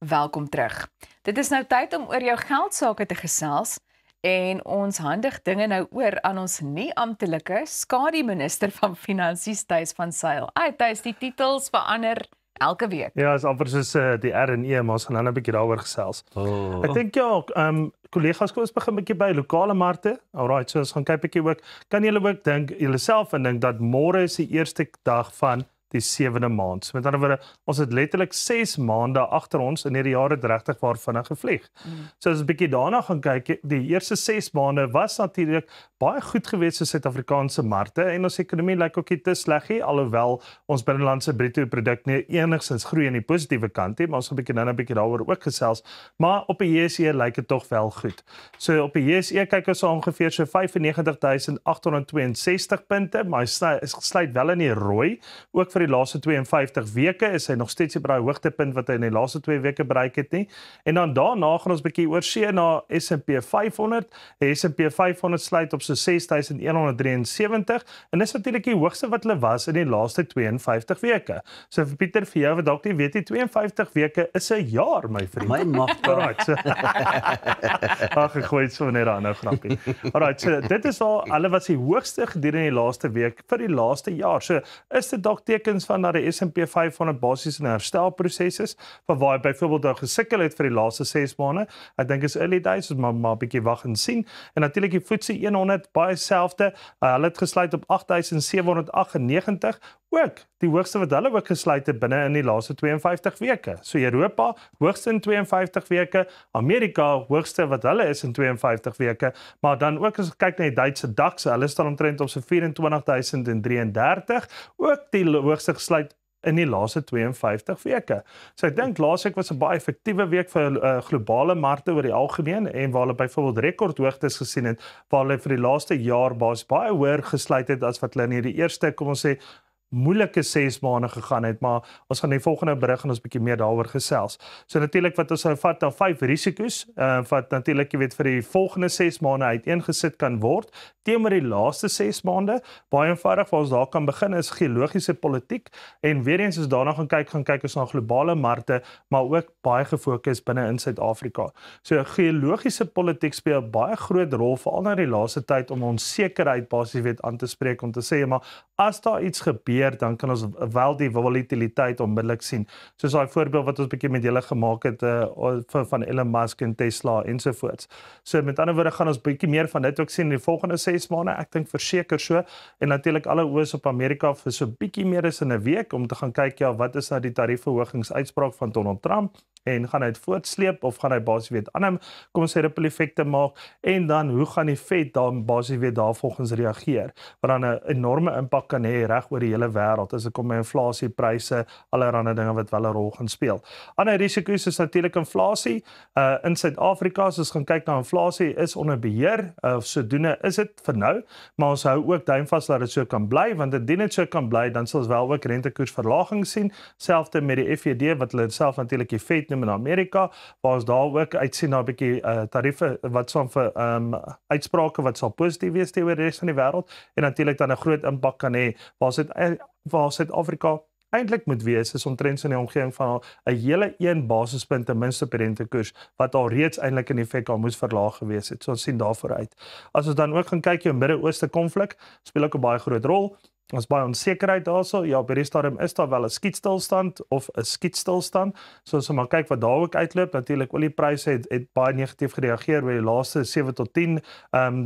Welkom terug. Dit is nou tyd om oor jou geldsaake te gesels en ons handig dinge nou oor aan ons nie amptelike skademinister van Finansies Thys van Sail. Thys, die titels verander elke week. Ja, is amper soos die R&E, maar ons gaan nou 'n bietjie daaroor gesels. Ek dink ja, kollegas, kom ons begin 'n bietjie by lokale markte. Alright, so ons gaan kyk 'n bietjie ook. Kan julle ook dink julleself en dink dat môre is die eerste dag van die 7de maand. So met ander woorde, ons het letterlik 6 maande agter ons en hierdie jaar het regtig waar vinnig gevlieg. So as ons 'n bietjie daarna gaan kyk, die eerste 6 maande was natuurlik baie goed geweest vir Suid-Afrikaanse markte en ons ekonomie lyk ook nie te sleg nie, alhoewel ons binnelandse bruto produk nie enigstens groei in die positiewe kant nie, maar ons gaan 'n bietjie nou 'n bietjie daaroor ook gesels. Maar op die JSE lyk dit tog wel goed. So op die JSE kyk ons ongeveer so 95.862 punte, maar hy sluit wel in die rooi, ook vir die laaste 52 weke is hy nog steeds by daai hoogtepunt wat hy in die laaste 2 weke bereik het nie. En dan daarna gaan ons bietjie oorsee na S&P 500. Die S&P 500 sluit op so 6173 en dis natuurlik die hoogste wat hulle was in die laaste 52 weke. So vir Pieter, vir jou wat dalk nie weet nie, 52 weke is 'n jaar, my vriend. My magtig. Alright. So, ag, ek gooi dit so net aan nou grappie. Alright, so dit is al hulle was die hoogste gedurende die laaste week vir die laaste jaar. So is dit dalk tekens van dat die S&P 500 basies in 'n herstelproses is, van waar hy byvoorbeeld nou gesukkel het vir die laaste 6 maande. Ek dink is early days, maar 'n bietjie wag en sien. En natuurlik die FTSE 100 baie selfde. Hulle het gesluit op 8798, ook die hoogste wat hulle ook gesluit het binne in die laaste 52 weke. So Europa hoogste in 52 weke, Amerika hoogste wat hulle is in 52 weke, maar dan ook as ons kyk na die Duitse DAX, hulle staan omtrent op so 24033, ook die hoogste gesluit in die laaste 52 weke. So ek dink laasweek was 'n baie effektiewe week vir globale markte oor die algemeen en waar hulle byvoorbeeld rekordhoogtes gesien het, waar hulle vir die laaste jaar baie hoër gesluit het as wat hulle in hierdie eerste, kom ons sê, moeilike 6 maande gegaan het, maar ons gaan in die volgende berig en ons bietjie meer daaroor gesels. So natuurlik wat ons vat dan 5 risiko's, wat natuurlik jy weet vir die volgende 6 maande uiteengesit kan word, teenoor die laaste 6 maande. Baie eenvoudig waar ons daar kan begin is geologiese politiek en weer eens as daarna gaan kyk ons na globale markte, maar ook baie gefokus binne in Suid-Afrika. So geologiese politiek speel baie groot rol veral na die laaste tyd om onsekerheid basies weet aan te spreek om te sê maar as daar iets gebeur dan kan ons wel die volatiliteit onmiddellik sien. Soos daai voorbeeld wat ons bietjie met julle gemaak het van Elon Musk en Tesla ensovoorts. So met ander woorde gaan ons bietjie meer van dit ook sien in die volgende 6 maande. Ek dink verseker so en natuurlik alle oë op Amerika vir so bietjie meer as in 'n week om te gaan kyk ja, wat is nou die tariefverhogingsuitspraak van Donald Trump en gaan hy dit voortsleep of gaan hy basies weet ander kom ons sê ripple effekte maak en dan hoe gaan die Fed dan basies weet daarvolgens reageer wat dan 'n enorme impak kan hê reg oor die hele wêreld as dit kom by inflasie, pryse, allerlei dinge wat wel 'n rol gaan speel. Ander risiko's is natuurlik inflasie. In Suid-Afrika as ons gaan kyk na inflasie is onder beheer, sodoende is dit vir nou, maar ons hou ook duim vas dat dit so kan bly want indien dit so kan bly dan sal ons wel ook rentekoersverlaging sien, selfs met die FED wat hulle self natuurlik die Fed noem in Amerika, waar ons daar ook uitsien na 'n bietjie tariewe wat sal vir uitsprake wat sal positief wees teenoor die res van die wêreld en natuurlik dan 'n groot impak kan hê waar Suid-Afrika eintlik moet wees is omtrent so in die omgewing van 'n hele 1 basispunt ten minste op die rentekoers wat al reeds eintlik in effek al moes verlaag gewees het. So ons sien daarvoor uit. As ons dan ook gaan kyk jou Midde-Ooste konflik speel ook 'n baie groot rol. Ons baie onsekerheid daarso. Ja, by die stadium is daar wel 'n skietstilstand of 'n skietstilstand. So as ons maar kyk wat daar ook uitloop, natuurlik oliepryse het baie negatief gereageer oor die laaste 7 tot 10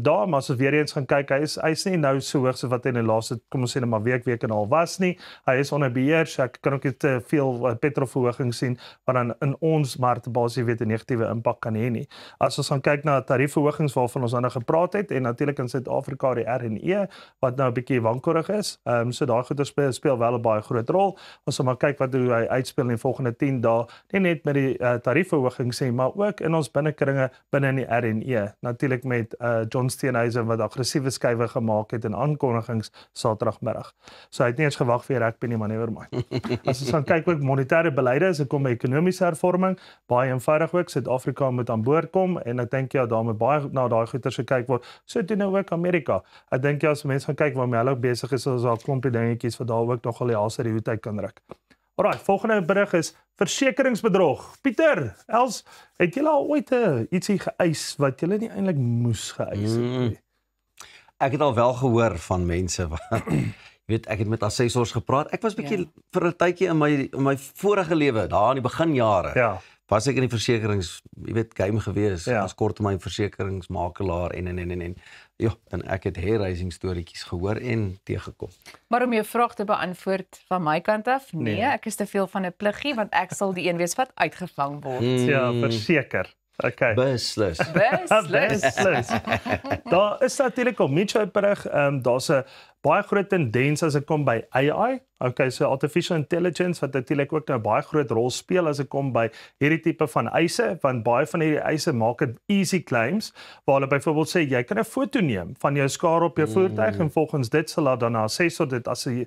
dae, maar as ons weer eens gaan kyk, hy is nie nou so hoog so wat hy in die laaste kom ons sê net maar week en al was nie. Hy is onder beheer, so ek kan ook nie te veel petrolverhoging sien wat dan in ons markte basies weet 'n negatiewe impak kan hê nie. As ons gaan kyk na tariefverhogings waarvan ons nou gepraat het en natuurlik in Suid-Afrika die R&E wat nou 'n bietjie wankelrig is. So daai goeie speel wel 'n baie groot rol. Ons sal maar kyk wat hoe hy uitspeel in die volgende 10 dae, nie net met die tariefverhoging sê, maar ook in ons binnekringe binne in die R&E. Natuurlik met John Steenhuisen wat aggressiewe skuwe gemaak het in aankondigings Saterdagmiddag. So hy het nie eens gewag vir rugby nie, maar never mind. As ons gaan kyk ook monetêre beleide, as dit kom by ekonomiese hervorming, baie eenvoudig ook Suid-Afrika moet aan boord kom en ek dink ja, daar moet baie na daai goeters gekyk word. So doen nou ook Amerika. Ek dink ja, as mense gaan kyk waarmee hulle besig is, is daar 'n klompie dingetjies wat daar ook nogal die hals uit die hoed uit kan ruk. Alright, volgende berig is versekeringsbedrog. Pieter, Els, het julle al ooit ietsie geëis wat julle nie eintlik moes geëis het nie? Ek het al wel gehoor van mense wat jy weet, ek het met assessors gepraat. Ek was bietjie vir 'n tydjie in my vorige lewe, daar in die beginjare. Ja. Was ek in die versekerings, jy weet, game gewees, Ja. as korttermyn versekeringsmakelaar en. Ja, en ek het hair-raising storieetjies gehoor en teëgekom. Maar om jou vraag te beantwoord van my kant af, nee, Nee. ek is te veel van 'n pluggie want ek sal die een wees wat uitgevang word. Ja, verseker. Okay. Beslis. Beslis. Beslis. Daar is natuurlik op Mitchell berig, daar's 'n baie groot tendens as dit kom by AI. Okay, so artificial intelligence wat natuurlik ook nou 'n baie groot rol speel as dit kom by hierdie tipe van eise, want baie van hierdie eise maak dit easy claims waar hulle byvoorbeeld sê jy kan 'n foto neem van jou skade op jou voertuig en volgens dit sal hulle dan na assessor dit as jy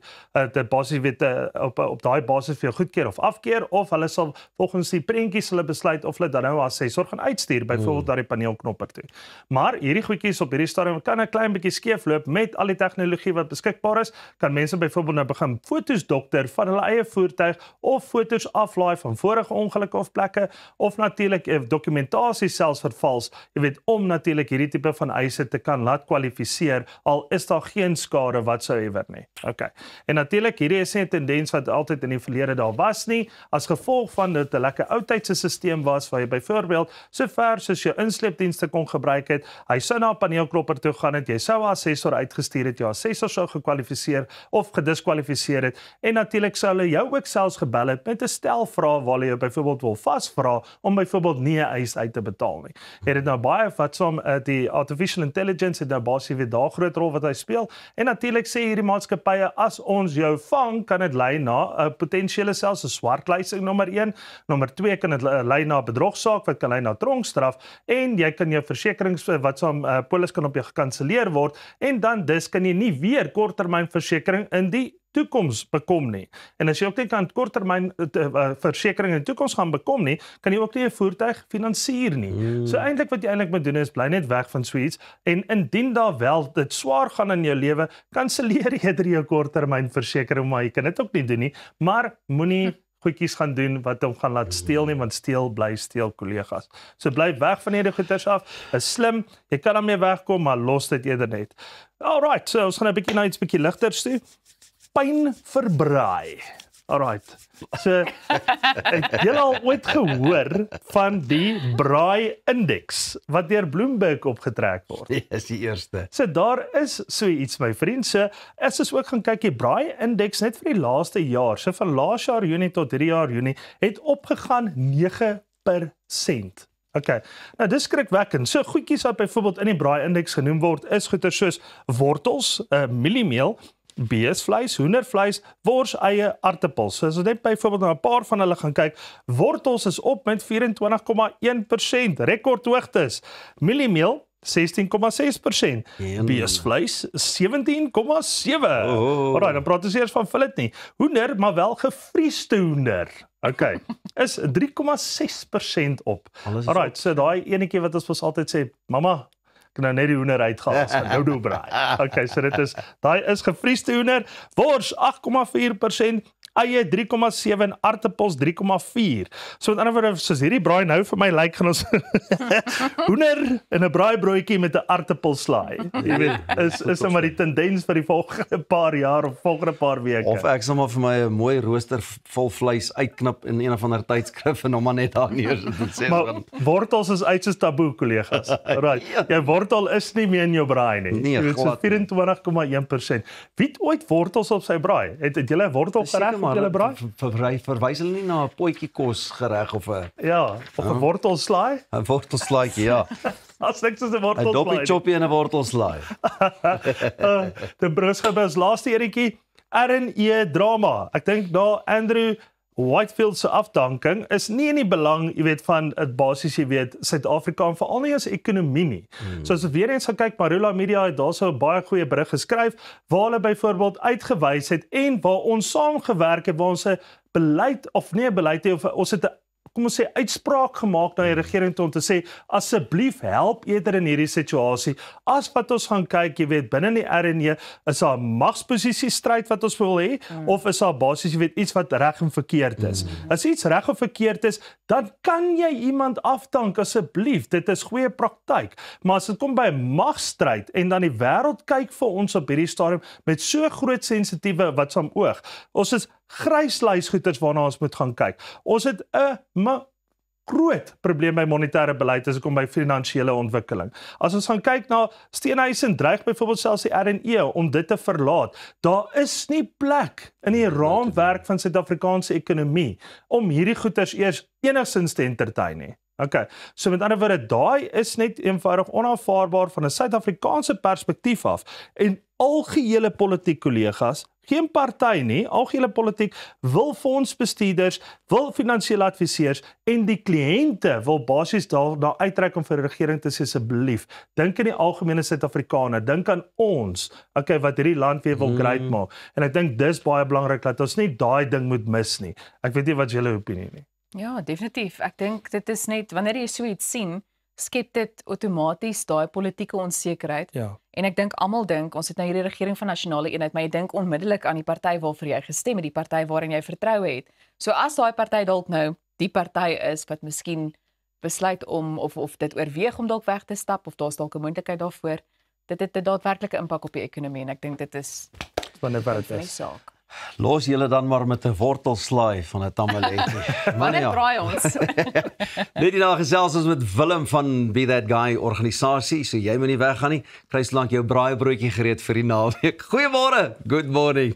dit basies weet op daai basis vir jou goedkeur of afkeur, of hulle sal volgens die prentjies hulle besluit of hulle dan nou 'n assessor gaan uitstuur byvoorbeeld na die paneelknopper toe. Maar hierdie goedjies op hierdie stadium kan 'n klein bietjie skeefloop met al die tegnologie wat beskikbaar is. Kan mense byvoorbeeld nou begin fotos dokter van hulle eie voertuig of fotos aflaai van vorige ongelukke of plekke, of natuurlik dokumentasie selfs vervals, jy weet, om natuurlik hierdie tipe van eise te kan laat kwalifiseer al is daar geen skade watsoever nie. Okay. En natuurlik hierdie is 'n tendens wat altyd in die verlede daar was nie, as gevolg van dit 'n lekker oudtydse stelsel was waar jy byvoorbeeld sover soos jou insleepdienste kon gebruik het, hy sou na 'n paneelklopper toe gaan het, jy sou 'n assessor uitgestuur het, jou assessor sou gekwalifiseer of gediskwalifiseer het, en natuurlik sou hulle jou ook selfs gebel het met 'n stel vrae waar jy byvoorbeeld wil vasvra om byvoorbeeld nie 'n eis uit te betaal nie. Het dit nou baie wat som die artificial intelligence het nou basies weer daar groot rol wat hy speel, en natuurlik sê hierdie maatskappye as ons jou vang, kan dit lei na 'n potensiële selfs 'n swartlysing nommer 1, nommer 2 kan dit lei na 'n bedrogsaak wat kan lei na tronkstraf, en jy kan jou versekerings wat som polis kan op jou gekanselleer word, en dan dus kan jy nie weer korttermynversekering in die toekoms bekom nie. En as jy ook nie kan korttermyn versekering in die toekoms gaan bekom nie, kan jy ook nie 'n voertuig finansier nie. So eintlik wat jy eintlik moet doen is bly net weg van so iets, en indien daar wel dit swaar gaan in jou lewe, kanselleer jy jou korttermyn versekering, maar jy kan dit ook nie doen nie, maar moenie goedjies gaan doen wat hom gaan laat steel nie, want steel bly steel, kollegas. So bly weg van hierdie goeders af. Is slim, jy kan daarmee wegkom, maar los dit eerder net. Alright, so ons gaan 'n bietjie na iets bietjie ligters toe. Pyn vir braai. Alright. So het julle al ooit gehoor van die braai indeks wat deur Bloomberg opgetrek word? Dis die eerste. So daar is so iets, my vriend. So as ons ook gaan kyk, die braai indeks net vir die laaste jaar, so van laas jaar Junie tot hierdie jaar Junie, het opgegaan 9%. Okay. Nou dis skrikwekkend. So goedjies wat byvoorbeeld in die braai indeks genoem word, is goeie soos wortels, mieliemeel, beesvleis, hoendervleis, wors, eie, aartappels. So as ons net byvoorbeeld na 'n paar van hulle gaan kyk, wortels is op met 24,1%, rekordhoogtes. Mieliemeel 16,6%, beesvleis 17,7%. Alraai, dan praat ons eers van fillet nie. Hoender, maar wel gefriesde hoender. Okay, is 3,6% op. Alraai, so daai enetjie wat ons altyd sê, mamma, ek nou net die hoender uitgehaal, so nou braai. Okay, so dit is, daai is gefriesde hoender, wors 8,4%, eie 3,7, aartappels 3,4. So met ander woorde, soos hierdie braai nou vir my lyk, gaan ons hoender en 'n braaibroodjie met 'n aartappelslaai. Jy weet, is maar die tendens vir die volgende paar jaar of volgende paar weke. Of ek sal maar vir my 'n mooi rooster vol vleis uitknip in een of ander tydskrif en hom maar net daar neersit en sê maar wortels is uit soos taboe, kollegas. Right. Jou wortel is nie meer in jou braai nie. Nee, jy weet, so 24,1%. Wie het ooit wortels op sy braai? Het julle 'n wortel gereg op julle braai? Verwys hulle nie na 'n potjie kos gereg of 'n Ja, of 'n wortelslaai? 'n wortelslaaitjie, ja. As niks is 'n 'n wortelslaai. doppie choppie en 'n wortelslaai. Die brusgebus laaste enetjie, RNE drama. Ek dink daar Andrew Whitefield se afdanking is nie in die belang, jy weet, van dit basies, jy weet, Suid-Afrika en veral nie as ekonomie nie. So as ons weer eens gaan kyk, Marula Media het daarso 'n baie goeie berig geskryf waar hulle byvoorbeeld uitgewys het en waar ons saamgewerk het, waar ons 'n beleid of nie 'n beleid het, of ons het 'n kom ons sê, uitspraak gemaak na die regering toe om te sê, asseblief help eerder in hierdie situasie, as wat ons gaan kyk, jy weet, binne die RNE, is daar 'n magsposisie stryd wat ons wil hê, of is daar basies, jy weet, iets wat reg en verkeerd is. As iets reg of verkeerd is, dan kan jy iemand afdank, asseblief, dit is goeie praktyk, maar as dit kom by 'n magstryd, en dan die wêreld kyk vir ons op hierdie stadium, met so groot sensitiewe wat saam oog, ons is gryslysgoeders waarna ons moet gaan kyk. Ons het 'n groot probleem by monetêre beleid as dit kom by finansiële ontwikkeling. As ons gaan kyk na Steenhuisen dreig byvoorbeeld selfs die RNE om dit te verlaat. Daar is nie plek in die raamwerk van Suid-Afrikaanse ekonomie om hierdie goeders eers enigstens te entertain nie. Okay, so met ander woorde, daai is net eenvoudig onaanvaarbaar van 'n Suid-Afrikaanse perspektief af. En algehele politiek kollegas, geen party nie, algehele politiek wil fondsbestuurders, wil finansiële adviseurs en die kliënte wil basies daarna uitreik om vir die regering te sê asseblief, dink aan die algemene Suid-Afrikaner, dink aan ons, okay, wat hierdie land weer wil great maak. En ek dink dis baie belangrik dat ons nie daai ding moet mis nie. Ek weet nie wat julle opinie nie. Ja, definitief. Ek dink dit is net, wanneer jy so iets sien, skep dit outomaties daai politieke onsekerheid. Ja. En ek dink almal dink ons het nou hierdie regering van nasionale eenheid, maar jy dink onmiddellik aan die party waarvoor jy gestem het, die party waarin jy vertroue het. So as daai party dalk nou die party is wat miskien besluit om of dit oorweeg om dalk weg te stap of daar's dalk 'n moontlikheid daarvoor, dit het 'n daadwerklike impak op die ekonomie en ek dink dit is Wanneer wat dit die is. saak. Los julle dan maar met 'n wortelslaai van 'n tamaletjie. Wanneer draai ons? Net die dag gesels ons met Willem van Be That Guy organisasie, so jy moet nie weggaan nie. Kry so lank jou braaibroodjie gereed vir die naweek. Goeiemôre. Good morning.